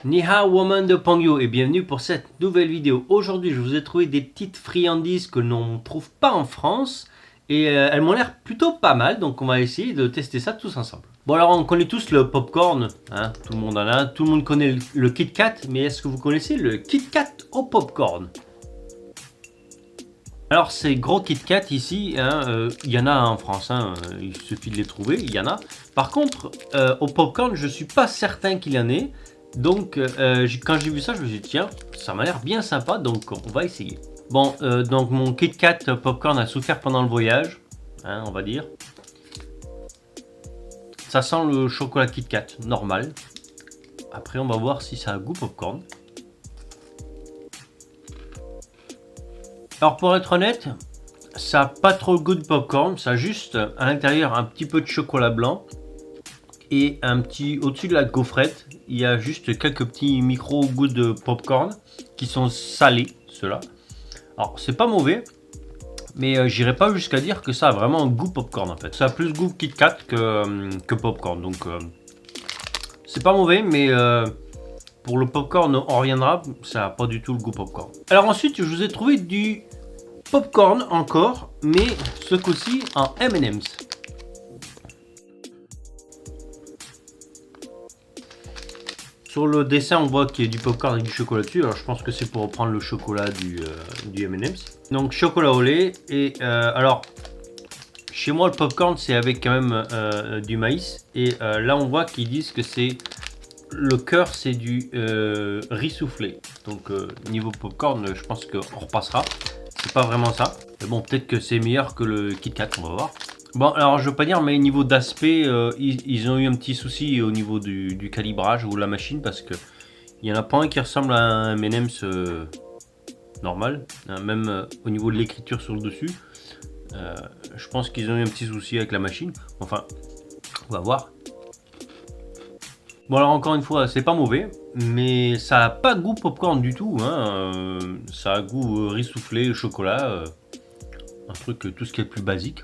Ni hao woman de Pangyo et bienvenue pour cette nouvelle vidéo. Aujourd'hui je vous ai trouvé des petites friandises que l'on ne trouve pas en France et elles m'ont l'air plutôt pas mal, donc on va essayer de tester ça tous ensemble. Bon alors on connaît tous le popcorn, hein, tout le monde en a, tout le monde connaît le Kit Kat, mais est-ce que vous connaissez le Kit Kat au popcorn? Alors ces gros Kit Kat ici, hein, y en a en France, hein, il suffit de les trouver, il y en a. Par contre au popcorn je suis pas certain qu'il y en ait. Donc quand j'ai vu ça, je me suis dit tiens, ça m'a l'air bien sympa, donc on va essayer. Bon, donc mon Kit Kat popcorn a souffert pendant le voyage, hein, on va dire. Ça sent le chocolat Kit Kat, normal. Après on va voir si ça a goût popcorn. Alors pour être honnête, ça n'a pas trop le goût de popcorn, ça a juste à l'intérieur un petit peu de chocolat blanc. Et un petit au-dessus de la gaufrette, il y a juste quelques petits micro goûts de popcorn qui sont salés, ceux-là. Alors c'est pas mauvais, mais j'irai pas jusqu'à dire que ça a vraiment un goût popcorn en fait. Ça a plus goût Kit Kat que popcorn, donc c'est pas mauvais, mais pour le popcorn on reviendra, ça a pas du tout le goût popcorn. Alors ensuite je vous ai trouvé du popcorn encore, mais ce coup-ci en M&M's. Sur le dessin, on voit qu'il y a du popcorn avec du chocolat dessus. Alors, je pense que c'est pour reprendre le chocolat du M&M's. Donc, chocolat au lait. Et alors, chez moi, le popcorn, c'est avec quand même du maïs. Et là, on voit qu'ils disent que c'est le cœur, c'est du riz soufflé. Donc, niveau popcorn, je pense qu'on repassera. C'est pas vraiment ça. Mais bon, peut-être que c'est meilleur que le Kit Kat, on va voir. Bon, alors je veux pas dire, mais niveau d'aspect, ils ont eu un petit souci au niveau du calibrage ou la machine parce que il y en a pas un qui ressemble à un M&M's normal, hein, même au niveau de l'écriture sur le dessus. Je pense qu'ils ont eu un petit souci avec la machine. Enfin, on va voir. Bon alors encore une fois, c'est pas mauvais, mais ça a pas goût popcorn du tout. Hein, ça a goût riz soufflé, chocolat, un truc tout ce qui est le plus basique.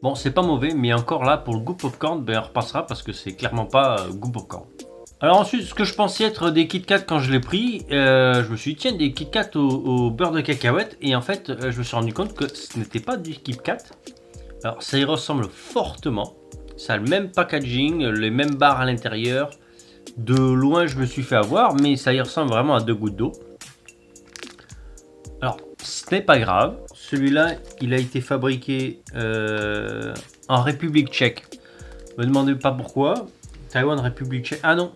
Bon, c'est pas mauvais, mais encore là, pour le goût popcorn, ben, on repassera parce que c'est clairement pas goût popcorn. Alors ensuite, ce que je pensais être des Kit Kat quand je l'ai pris, je me suis dit, tiens, des Kit Kat au beurre de cacahuète. Et en fait, je me suis rendu compte que ce n'était pas du Kit Kat. Alors, ça y ressemble fortement. Ça a le même packaging, les mêmes barres à l'intérieur. De loin, je me suis fait avoir, mais ça y ressemble vraiment à deux gouttes d'eau. Alors, ce n'est pas grave. Celui-là, il a été fabriqué en République tchèque. Ne me demandez pas pourquoi. Taïwan, République tchèque. Ah non,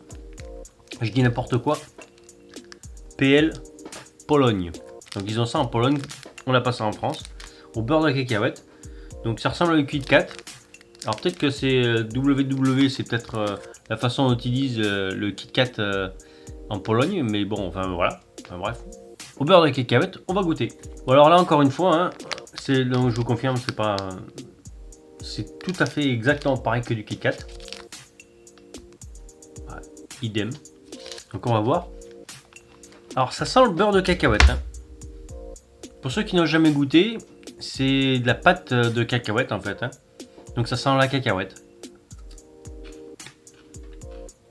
je dis n'importe quoi. PL, Pologne. Donc ils ont ça en Pologne. On n'a pas ça en France. Au beurre de cacahuète. Donc ça ressemble à une Kit Kat. Alors peut-être que c'est WW, c'est peut-être la façon dont ils disent le Kit Kat en Pologne. Mais bon, enfin voilà. Enfin, bref. Au beurre de cacahuète, on va goûter. Bon alors là encore une fois, hein, donc je vous confirme, c'est pas, c'est tout à fait exactement pareil que du Kit Kat. Ouais, idem. Donc on va voir. Alors ça sent le beurre de cacahuète. Hein. Pour ceux qui n'ont jamais goûté, c'est de la pâte de cacahuète en fait. Hein. Donc ça sent la cacahuète.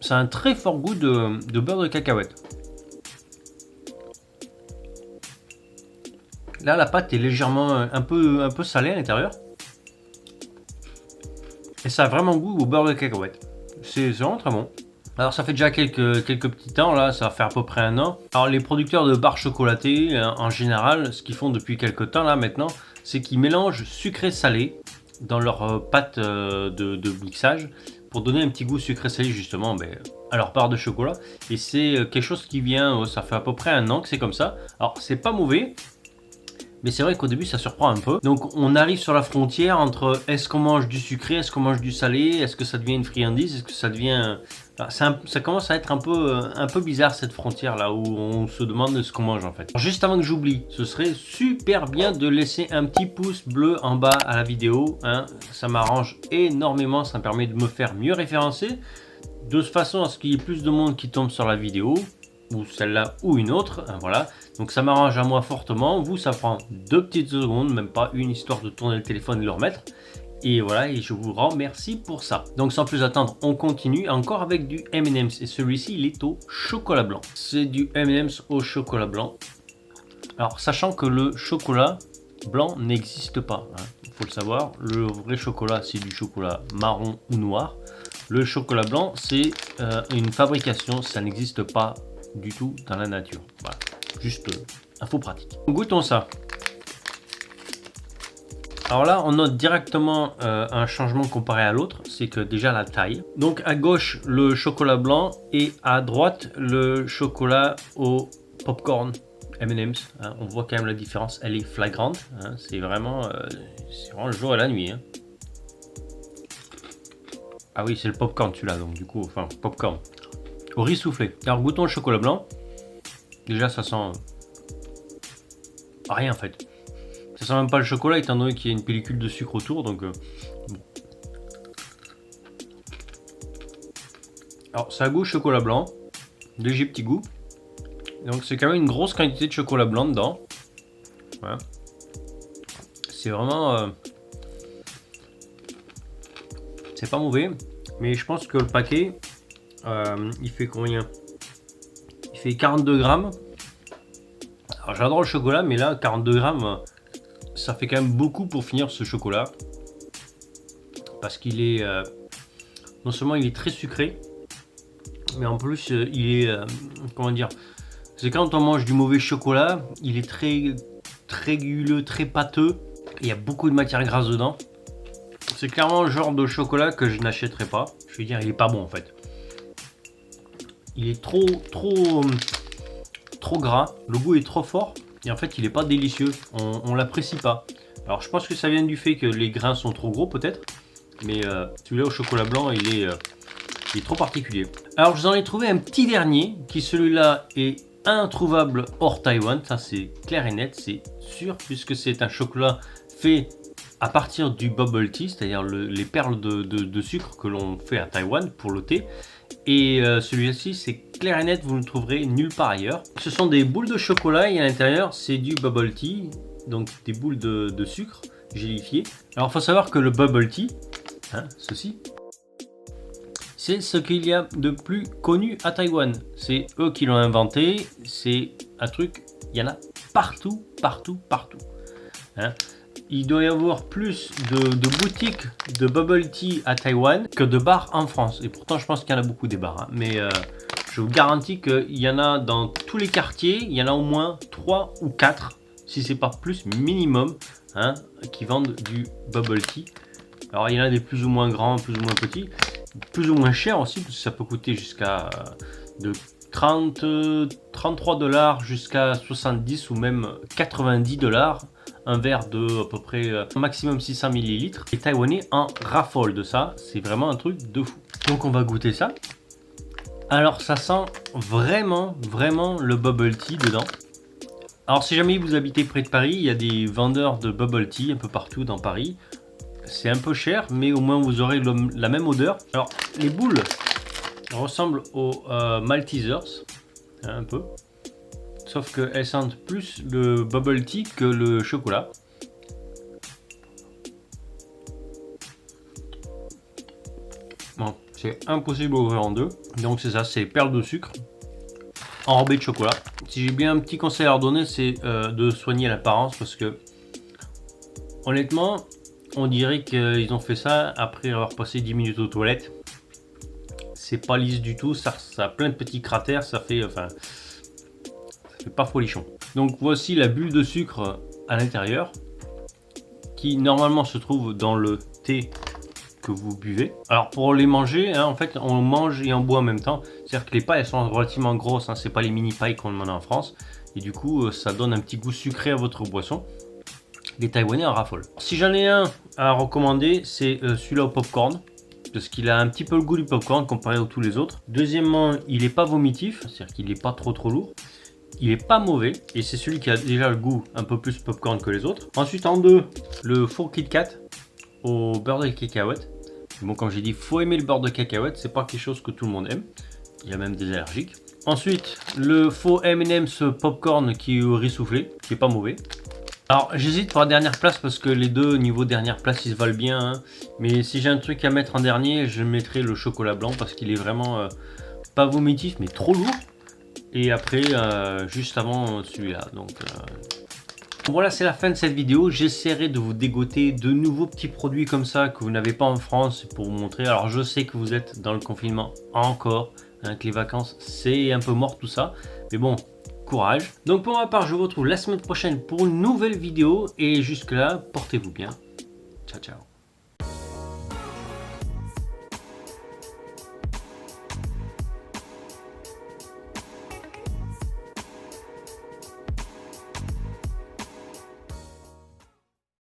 Ça a un très fort goût de beurre de cacahuète. Là, la pâte est légèrement un peu salée à l'intérieur. Et ça a vraiment goût au beurre de cacahuète. C'est vraiment très bon. Alors ça fait déjà quelques petits temps, là, ça va faire à peu près un an. Alors les producteurs de barres chocolatées, en général, ce qu'ils font depuis quelques temps là maintenant, c'est qu'ils mélangent sucré-salé dans leur pâte de mixage pour donner un petit goût sucré-salé justement à leur barre de chocolat. Et c'est quelque chose qui vient, ça fait à peu près un an que c'est comme ça. Alors c'est pas mauvais. Mais c'est vrai qu'au début ça surprend un peu. Donc on arrive sur la frontière entre est-ce qu'on mange du sucré, est-ce qu'on mange du salé, est-ce que ça devient une friandise, est-ce que ça devient... ça commence à être un peu bizarre cette frontière là où on se demande ce qu'on mange en fait. Juste avant que j'oublie, ce serait super bien de laisser un petit pouce bleu en bas à la vidéo. Hein. Ça m'arrange énormément, ça me permet de me faire mieux référencer. De façon à ce qu'il y ait plus de monde qui tombe sur la vidéo. Ou celle-là ou une autre, voilà. Donc ça m'arrange à moi fortement. Vous, ça prend 2 petites secondes, même pas une, histoire de tourner le téléphone et le remettre. Et voilà, et je vous remercie pour ça. Donc sans plus attendre, on continue encore avec du M&M's. Et celui-ci, il est au chocolat blanc. C'est du M&M's au chocolat blanc. Alors, sachant que le chocolat blanc n'existe pas, hein, il faut le savoir. Le vrai chocolat, c'est du chocolat marron ou noir. Le chocolat blanc, c'est une fabrication, ça n'existe pas du tout dans la nature. Voilà, juste info pratique. Goûtons ça. Alors là, on note directement un changement comparé à l'autre, c'est que déjà la taille. Donc à gauche, le chocolat blanc et à droite, le chocolat au popcorn. M&M's, hein, on voit quand même la différence, elle est flagrante, hein, c'est vraiment le jour et la nuit. Hein. Ah oui, c'est le popcorn celui-là, donc du coup, enfin, popcorn. Au riz soufflé. Alors goûtons le chocolat blanc. Déjà, ça sent rien en fait. Ça sent même pas le chocolat, étant donné qu'il y a une pellicule de sucre autour, donc bon. Alors, ça a goût chocolat blanc, léger petit goût. Donc c'est quand même une grosse quantité de chocolat blanc dedans. Voilà. C'est vraiment... c'est pas mauvais. Mais je pense que le paquet, il fait combien? Il fait 42 grammes. Alors j'adore le chocolat, mais là, 42 grammes, ça fait quand même beaucoup pour finir ce chocolat. Parce qu'il est... non seulement il est très sucré, mais en plus il est... comment dire? C'est quand on mange du mauvais chocolat, il est très huileux, très pâteux. Il y a beaucoup de matière grasse dedans. C'est clairement le genre de chocolat que je n'achèterai pas. Je veux dire, il est pas bon en fait. Il est trop gras. Le goût est trop fort. Et en fait, il est pas délicieux. On l'apprécie pas. Alors, je pense que ça vient du fait que les grains sont trop gros peut-être. Mais celui-là au chocolat blanc, il est trop particulier. Alors, je vous en ai trouvé un petit dernier qui, celui-là, est introuvable hors Taïwan, ça c'est clair et net, c'est sûr, puisque c'est un chocolat fait à partir du bubble tea, c'est-à-dire les perles de sucre que l'on fait à Taïwan pour le thé. Et celui-ci, c'est clair et net, vous ne le trouverez nulle part ailleurs. Ce sont des boules de chocolat et à l'intérieur, c'est du bubble tea, donc des boules de sucre gélifiées. Alors, il faut savoir que le bubble tea, hein, ceci, c'est ce qu'il y a de plus connu à Taïwan. C'est eux qui l'ont inventé. C'est un truc, il y en a partout, partout, partout. Hein. Il doit y avoir plus de boutiques de bubble tea à Taïwan que de bars en France. Et pourtant, je pense qu'il y en a beaucoup des bars. Hein. Mais je vous garantis qu'il y en a dans tous les quartiers. Il y en a au moins 3 ou 4, si c'est pas plus, minimum, hein, qui vendent du bubble tea. Alors, il y en a des plus ou moins grands, plus ou moins petits. Plus ou moins cher aussi, parce que ça peut coûter jusqu'à de 33 $ jusqu'à 70 ou même 90 $. Un verre de à peu près maximum 600 ml. Les Taïwanais en raffolent de ça, c'est vraiment un truc de fou. Donc on va goûter ça. Alors ça sent vraiment le bubble tea dedans. Alors si jamais vous habitez près de Paris, il y a des vendeurs de bubble tea un peu partout dans Paris. C'est un peu cher, mais au moins vous aurez la même odeur. Alors, les boules ressemblent aux Maltesers, hein, un peu. Sauf qu'elles sentent plus le bubble tea que le chocolat. Bon, c'est impossible d'ouvrir en deux. Donc c'est ça, c'est perles de sucre enrobées de chocolat. Si j'ai bien un petit conseil à leur donner, c'est de soigner l'apparence parce que honnêtement, on dirait qu'ils ont fait ça après avoir passé 10 minutes aux toilettes. C'est pas lisse du tout, ça a plein de petits cratères, ça fait pas folichon. Donc voici la bulle de sucre à l'intérieur qui normalement se trouve dans le thé que vous buvez. Alors pour les manger, hein, en fait on mange et on boit en même temps. C'est-à-dire que les pailles elles sont relativement grosses, hein, c'est pas les mini pailles qu'on en a en France. Et du coup ça donne un petit goût sucré à votre boisson. Les Taïwanais en raffolent. Si j'en ai un à recommander, c'est celui-là au popcorn. Parce qu'il a un petit peu le goût du popcorn comparé à tous les autres. Deuxièmement, il n'est pas vomitif, c'est-à-dire qu'il n'est pas trop lourd. Il n'est pas mauvais, et c'est celui qui a déjà le goût un peu plus popcorn que les autres. Ensuite, en deux, le faux Kit Kat au beurre de cacahuète. Bon, comme j'ai dit, faut aimer le beurre de cacahuète, c'est pas quelque chose que tout le monde aime. Il y a même des allergiques. Ensuite, le faux M&M's popcorn qui est au riz soufflé, qui est pas mauvais. Alors j'hésite pour la dernière place parce que les deux niveau dernière place ils se valent bien, hein. Mais si j'ai un truc à mettre en dernier, je mettrai le chocolat blanc parce qu'il est vraiment pas vomitif mais trop lourd. Et après juste avant celui-là. Donc voilà, c'est la fin de cette vidéo. J'essaierai de vous dégoter de nouveaux petits produits comme ça que vous n'avez pas en France pour vous montrer. Alors je sais que vous êtes dans le confinement encore, hein, que les vacances c'est un peu mort tout ça, mais bon, courage. Donc pour ma part, je vous retrouve la semaine prochaine pour une nouvelle vidéo et jusque là, portez-vous bien. Ciao ciao.